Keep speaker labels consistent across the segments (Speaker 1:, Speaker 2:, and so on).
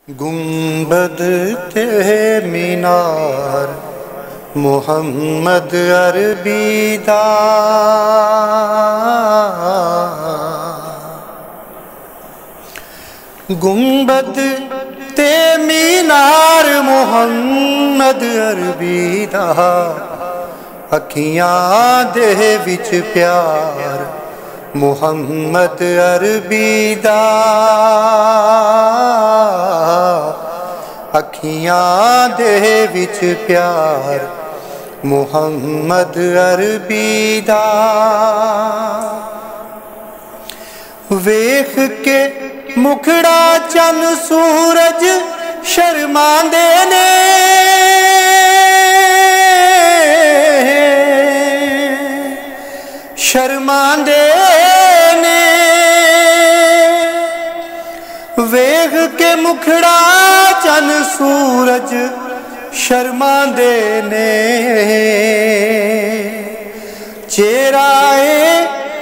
Speaker 1: गुंबद ते मीनार मोहम्मद अरबीदा, गुंबद ते मीनार मोहम्मद अरबीदा, अखियां दे विच प्यार मोहम्मद अरबीदा, अखियां दे विच प्यार मोहम्मद अरबीदा। वेख के मुखड़ा चन सूरज शर्मांदे ने, शर्मांदे ने। वेख के मुखड़ा चन सूरज शर्मांदे ने, चेहराए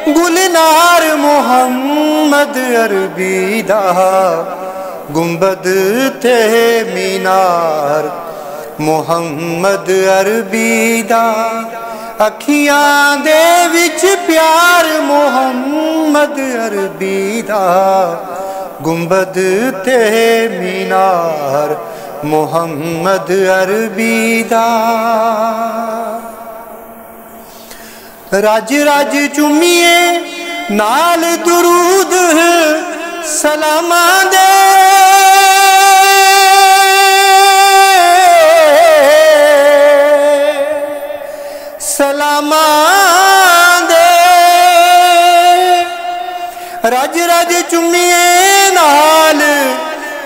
Speaker 1: गुलनार मोहम्मद अरबीदा, गुंबद ते मीनार मोहम्मद अरबीदा, अखियां दे विच प्यार मोहम्मद अरबीदा, गुंबद ते मीनार मोहम्मद अरबीदा। रज रज चुमिए नाल दुरूद सलामां दे, सलामां दे। रज रज चुमिए नाल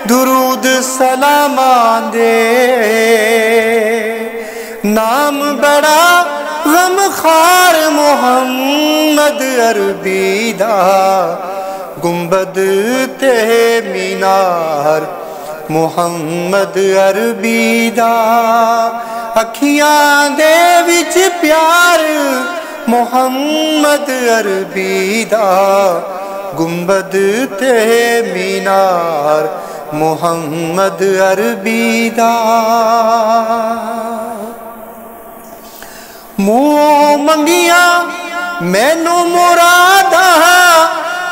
Speaker 1: दुरूद सलामां दे, नाम बड़ा गमखार मोहम्मद अरबीदा, गुंबद ते मीनार मोहम्मद अरबीदा, अखियां दे विच प्यार मोहम्मद अरबीदा, गुंबद ते मीनार मोहम्मद अरबीदा। मुँह मंगिया मैनू मुरादा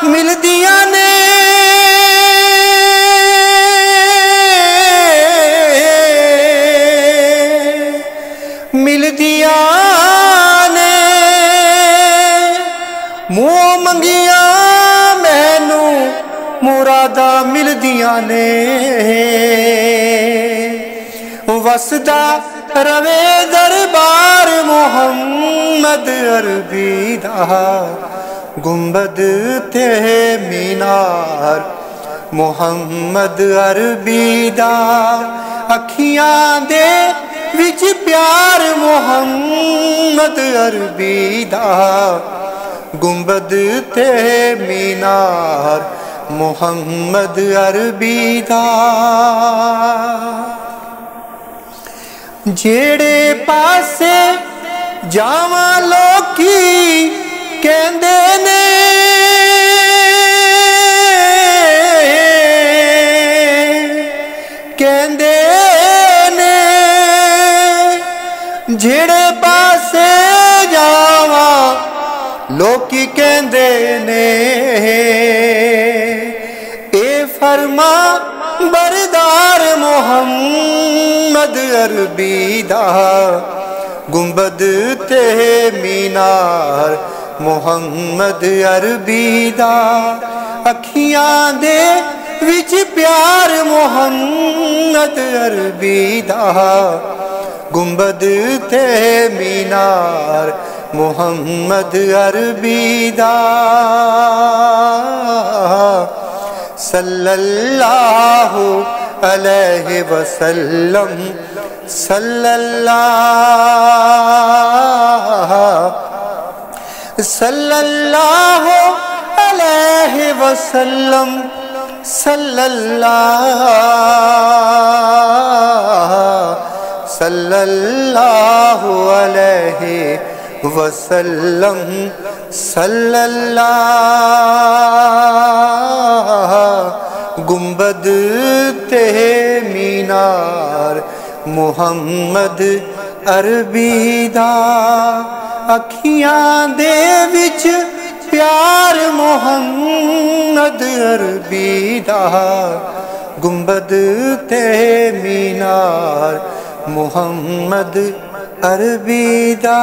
Speaker 1: मिलदियां ने, मिलदियां ने। मुँह मंगिया मैनू मुरादा मिलदियां ने, वसदा रवे दरबार मोहम्मद अरबीदा, गुंबद ते मीनार मोहम्मद अरबीदा, अखियां दे विच प्यार मोहम्मद अरबीदा, गुंबद ते मीनार मोहम्मद अरबीदा। जेड़े पासे जावां लोकी कहंदे ने, कहंदे ने। जेड़े पासे जावां लोकी कहंदे ने, ए फरमा बरदार मोहम्मद अरबीदा, गुंबद ते मीनार मोहम्मद अरबीदा, अखियां दे विच प्यार मोहम्मद अरबीदा, गुंबद ते मीनार मोहम्मद अरबीदा। सल्लल्लाहु अलैहि वसल्लम, सल्लल्लाहु अलैहि वसल्लम, सल्लल्लाहु अलैहि वसल्लम, सल्लल्लाहु गुंबद ते मीनार मुहम्मद अरबी दा अखियां दे विच प्यार मुहम्मद अरबी दा गुंबद ते मीनार मुहम्मद अरबी दा।